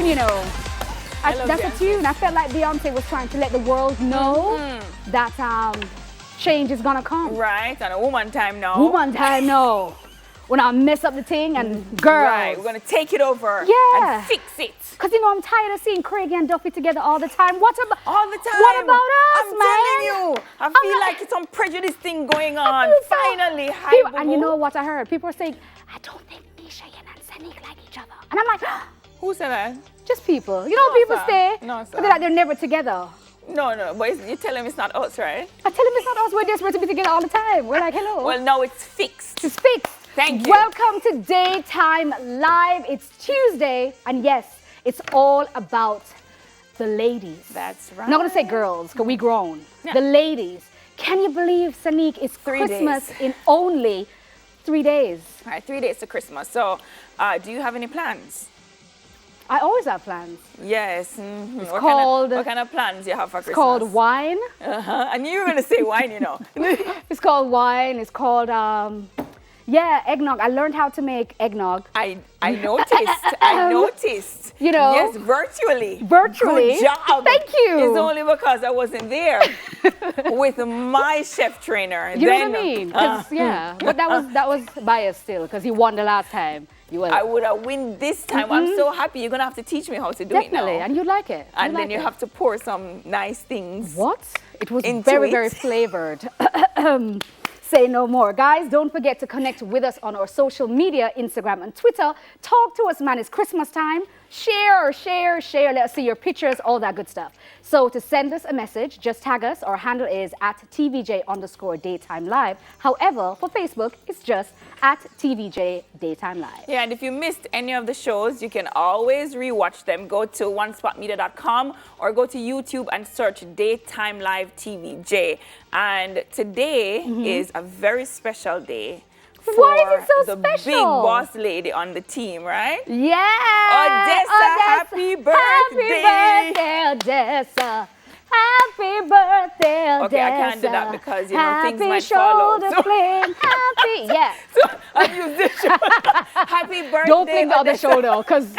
tune, you know. That's Beyonce. a tune. I felt like Beyonce was trying to let the world know that change is gonna come. Right, and a woman time now. Woman time now. When I mess up the thing and girls. Right, we're gonna take it over Yeah. and fix it. Cause you know I'm tired of seeing Craig and Duffy together all the time. What about All the time. What about us, I'm man? telling you. I feel like it's some prejudice thing going on. feel so- Finally, hi, People, and you boo-boo. know what I heard? People are saying, I don't think Nisha and Sanique like each other. And I'm like, Who said that? just people. You know, No, people sir. say, No, but sir. they're like they're never together. No, but you tell them it's not us, right? I tell them it's not us. We're desperate to be together all the time. We're like, hello. Well, now it's fixed. It's fixed. Thank you. Welcome to Daytime Live. It's Tuesday, and yes, it's all about the ladies. That's right. I'm not going to say girls, because we grown. Yeah. The ladies. Can you believe, Sanique, it's 3 Christmas days. in only 3 days? All right, 3 days to Christmas. So, do you have any plans? I always have plans. Yes. It's what called... what kind of plans you have for Christmas? It's called wine. I knew you were going to say wine, you know. It's called wine. It's called, eggnog. I learned how to make eggnog. I noticed. You know? Yes, virtually. Virtually. Good job. Thank you. It's only because I wasn't there with my chef trainer. You know what I mean? 'Cause, yeah, but that was biased still, because he won the last time. I would have win this time. I'm so happy. You're going to have to teach me how to do it Definitely, now. and you like it. And then you have to pour some nice things. What? It was Into very, it. very flavored. Say no more. Guys, don't forget to connect with us on our social media, Instagram and Twitter. Talk to us, man. It's Christmas time. Share. Let us see your pictures, all that good stuff. So to send us a message, just tag us. Our handle is at TVJ_Daytime Live. However, for Facebook, it's just at TVJ Daytime Live. Yeah, and if you missed any of the shows, you can always rewatch them. Go to onespotmedia.com or go to YouTube and search Daytime Live TVJ. And today is a very special day for Why is it so the special? big boss lady on the team, right? Yeah! Odessa, happy birthday! Happy birthday, Odessa! Happy birthday, Odessa! Okay, I can't do that because, you know, things might happy follow. shoulder fling, happy, yeah. So I use this shoulder. Happy birthday, Don't fling the other Odessa. shoulder, because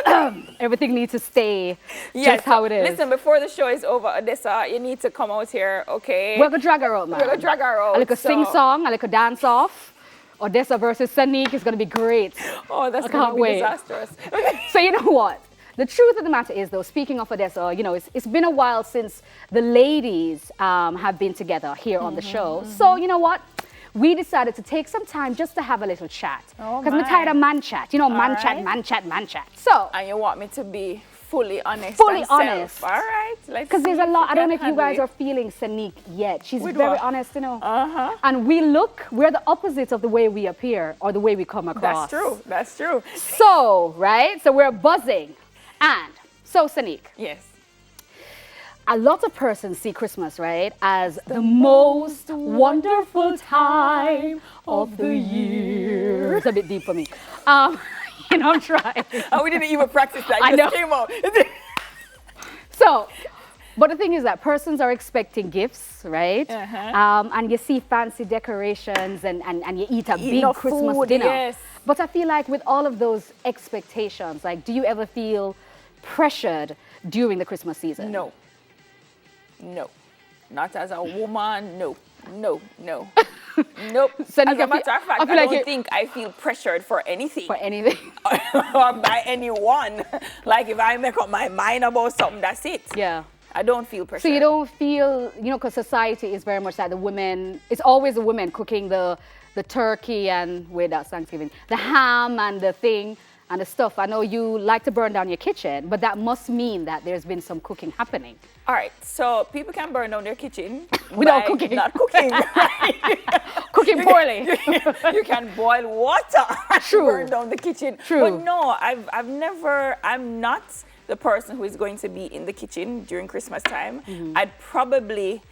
one. everything needs to stay Yes, just how it is. Listen, before the show is over, Odessa, you need to come out here, okay? We're going to drag her out, man. We're gonna drag her out, A little so- sing-song, a little dance-off. Odessa versus Sanique is going to be great. Oh, that's I going to can't be wait. disastrous. So you know what? The truth of the matter is, though, speaking of Odessa, you know, it's been a while since the ladies have been together here on the show. So you know what? We decided to take some time just to have a little chat. Oh, Because we're my. tired of man chat. You know, man right. chat. So, And you want me to be fully honest Fully and self. honest. All right. because there's a lot, I don't know if you guys are feeling Sanique yet. She's With very what? honest, you know. Uh-huh. And we're the opposite of the way we appear or the way we come across. That's true. So, right? So we're buzzing. And so, Sanique, Yes. a lot of persons see Christmas, right, as the most wonderful time of the year. It's a bit deep for me. You know, I'm trying. And we didn't even practice that. I It know. just came out. So, but the thing is that persons are expecting gifts, right? And you see fancy decorations and you eat a big enough Christmas food, dinner. yes. But I feel like with all of those expectations, like, do you ever feel pressured during the Christmas season? No. Not as a woman. No. Nope. So As you a matter of fact, I I feel like don't think I feel pressured for anything. for anything. Or by anyone. Like if I make up my mind about something, that's it. Yeah. I don't feel pressured. So you don't feel, you know, because society is very much like the women, it's always the women cooking the turkey and, wait, that's Thanksgiving, the ham and the thing and the stuff. I know you like to burn down your kitchen, but that must mean that there's been some cooking happening. All right, so people can burn down their kitchen Without by cooking. Not cooking, right? Cooking poorly. You can boil water and True. burn down the kitchen. True. But no, I'm not the person who is going to be in the kitchen during Christmas time. I'd probably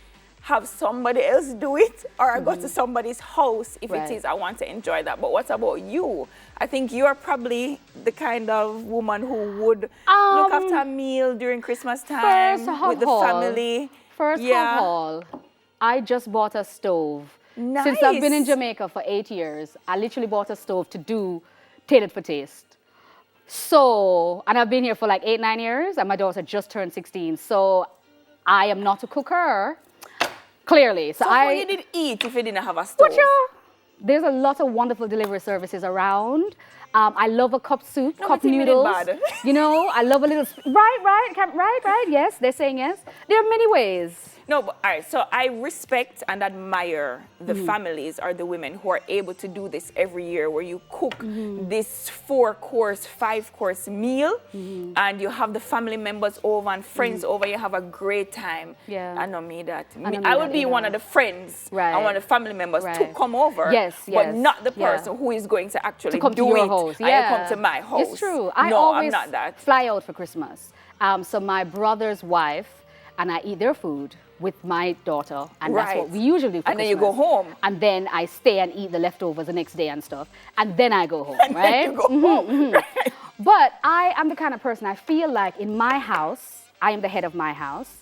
have somebody else do it, or I go to somebody's house if Right. it is I want to enjoy that. But what about you? I think you are probably the kind of woman who would look after a meal during Christmas time First with the family. First Yeah. haul, I just bought a stove. Nice. Since I've been in Jamaica for 8 years, I literally bought a stove to do Tailored for Taste. So, and I've been here for like 8, 9 years, and my daughter just turned 16. So, I am not a cooker, clearly. So what you did eat if you didn't have a stove? What you? There's a lot of wonderful delivery services around. I love a cup soup, cup noodles. Bad. You know, I love a little, right, yes, they're saying yes. There are many ways. No, but all right, so I respect and admire the families or the women who are able to do this every year, where you cook this 4-course, 5-course meal, and you have the family members over and friends over, you have a great time. Yeah. I know me that. I would be one of the friends and one of the family members to come over, but not the person who is going to actually come do to your it house. and come to my house. It's true. No, I always I'm not that. fly out for Christmas. So my brother's wife and I eat their food with my daughter, and that's what we usually do for And then Christmas. you go home. And then I stay and eat the leftovers the next day and stuff. And then I go home, And right? then you go home. Right. But I am the kind of person, I feel like in my house, I am the head of my house.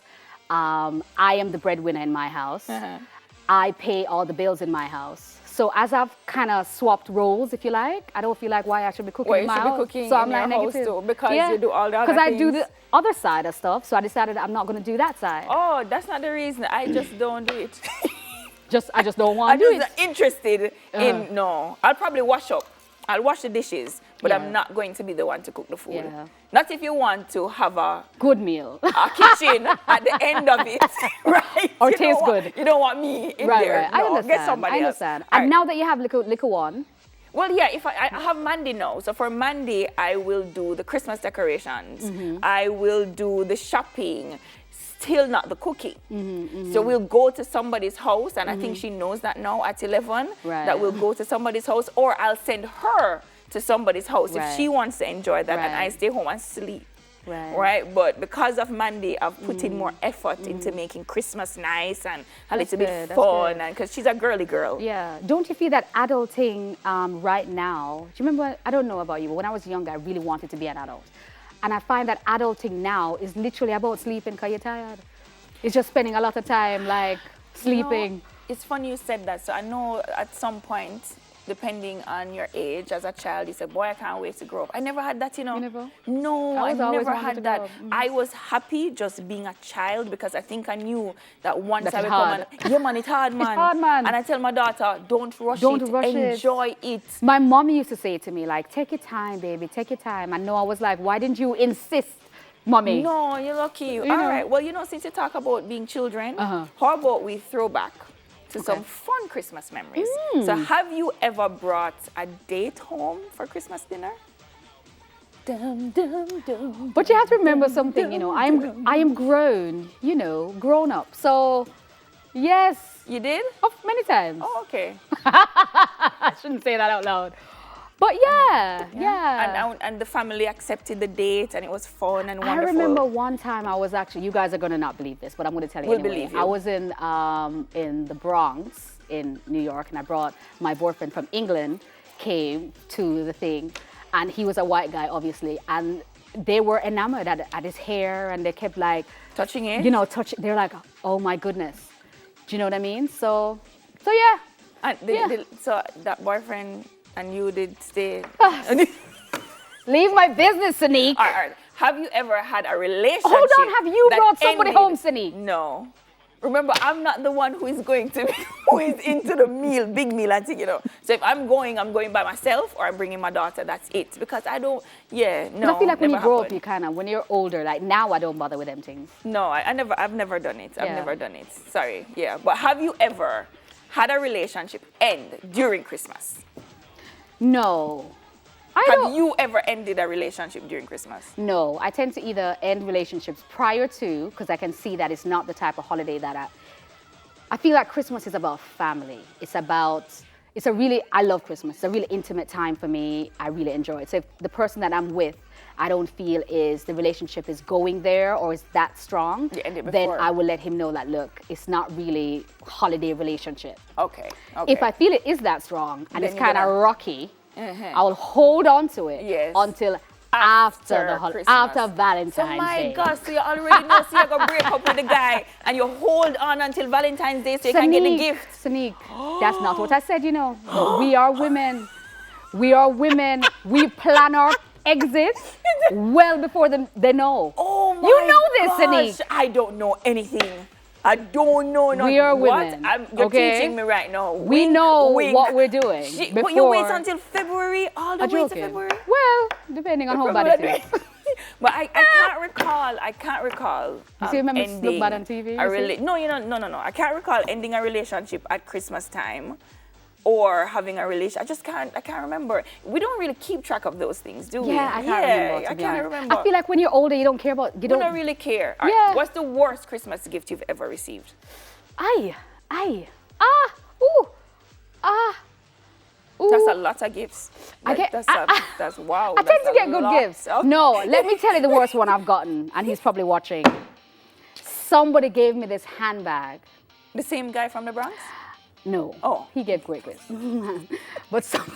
I am the breadwinner in my house. I pay all the bills in my house. So as I've kind of swapped roles, if you like, I don't feel like why I should be cooking in my house. Cooking so I'm in like your negative. house too, because you do all the other Because I things. do the other side of stuff, so I decided I'm not going to do that side. Oh, that's not the reason. I just don't do it. I just don't want to do it. I'm just interested in, no. I'll probably wash up. I'll wash the dishes, but I'm not going to be the one to cook the food. Yeah. Not if you want to have a good meal, a kitchen at the end of it, right? Or tastes good. You don't want me in there. Right. No, I understand. get somebody I understand. else. And Right. now that you have liquor one. Well, yeah, if I have Monday now. So for Monday, I will do the Christmas decorations. I will do the shopping. Still not the cooking. So we'll go to somebody's house, and I think she knows that now at 11, that we'll go to somebody's house, or I'll send her to somebody's house if she wants to enjoy that, and I stay home and sleep. Right. But because of Mandy, I've put in more effort into making Christmas nice and a little bit fun, and because she's a girly girl. Yeah. Don't you feel that adulting right now? Do you remember? I don't know about you, but when I was younger, I really wanted to be an adult, and I find that adulting now is literally about sleeping because you're tired. It's just spending a lot of time like sleeping. No, it's funny you said that. So I know at some point, depending on your age as a child, you said, boy, I can't wait to grow up. I never had that, you know. You never? No, I never had that. Mm-hmm. I was happy just being a child because I think I knew that once That I it's become hard. yeah, man, it's hard, man. It's hard, man. And I tell my daughter, don't rush it, enjoy it. My mom used to say to me, like, take your time, baby, take your time. I know I was like, why didn't you insist, mommy? No, you're lucky. All right. Well, you know, since you talk about being children, how about we throw back to some fun Christmas memories? So have you ever brought a date home for Christmas dinner? Dum, dum, dum, But you have to remember something, you know, I am grown, you know, grown up. So, yes. You did? Oh, many times. Oh, okay. I shouldn't say that out loud. But yeah. And the family accepted the date, and it was fun and wonderful. I remember one time I was actually, you guys are going to not believe this, but I'm going to tell you We'll anyway. believe you. I was in the Bronx in New York, and I brought my boyfriend from England, came to the thing, and he was a white guy, obviously, and they were enamored at his hair, and they kept like... touching it? You know, they're like, oh my goodness. Do you know what I mean? So yeah. And so that boyfriend and you did stay... Leave my business, Sanique. All right. Have you ever had a relationship? Hold on, have you that brought somebody ended? home, Sanique? No. Remember, I'm not the one who is going to, who is into the meal, big meal, I think, you know. So if I'm going by myself, or I'm bringing my daughter, that's it. Because I don't, no. I feel like when you grow up, happened. you kind of, when you're older, like now I don't bother with them things. No, I've never done it. I've never done it. Sorry, yeah. But have you ever had a relationship end during Christmas? No. Have you ever ended a relationship during Christmas? No, I tend to either end relationships prior to, because I can see that it's not the type of holiday that I feel like Christmas is about family. I love Christmas. It's a really intimate time for me. I really enjoy it. So if the person that I'm with, I don't feel the relationship is going there or is that strong, then I will let him know that, look, it's not really holiday relationship. Okay. If I feel it is that strong and it's kind of rocky, I will hold on to it until after Valentine's Day. So my God, so you already know, so you're going to break up with the guy and you hold on until Valentine's Day so you can get the gift. Sanique, that's not what I said, you know. But we are women. We are women. We plan our exit well before they know. Oh my You know this, gosh, Anique. I don't know anything. I don't know. We are what. women. You're okay? teaching me right now. We Wink, know wink. what we're doing. But you wait until February, all the I'm way to joking. February. Well, depending on how bad it is. But I can't recall. I can't recall. You see, remember ending look bad on TV? No. I can't recall ending a relationship at Christmas time, or having a relation. I can't remember. We don't really keep track of those things, do we? Yeah, I can't remember. I can't remember. I feel like when you're older, you don't care about. You We don't really care. All right, Yeah. what's the worst Christmas gift you've ever received? Ooh. That's a lot of gifts. That's wow. I tend to get good lot. gifts. No, let me tell you the worst one I've gotten, and he's probably watching. Somebody gave me this handbag. The same guy from the Bronx? No. Oh. He gave great gifts. But somebody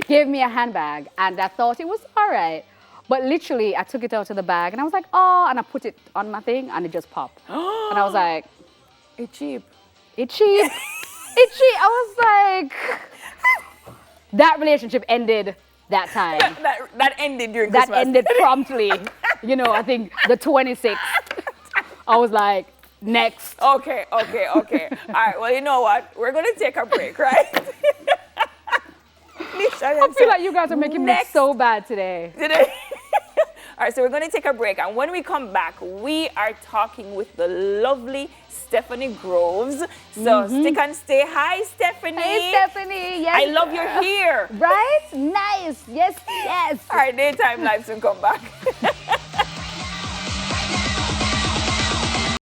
gave me a handbag, and I thought it was all right. But literally, I took it out of the bag, and I was like, oh, and I put it on my thing, and it just popped. And I was like, It's cheap. it's cheap. It's cheap. I was like, that relationship ended that time. That ended during That Christmas. ended promptly. I think the 26th. I was like, next. Okay. All right, well, you know what? We're going to take a break, right? I feel like you guys are making me so bad today. All right, so we're going to take a break. And when we come back, we are talking with the lovely Stephanie Groves. So stick and stay. Hi, Stephanie. Hey, Stephanie. Yes. I love your hair. Right? Nice. Yes. All right, Daytime Live soon come back.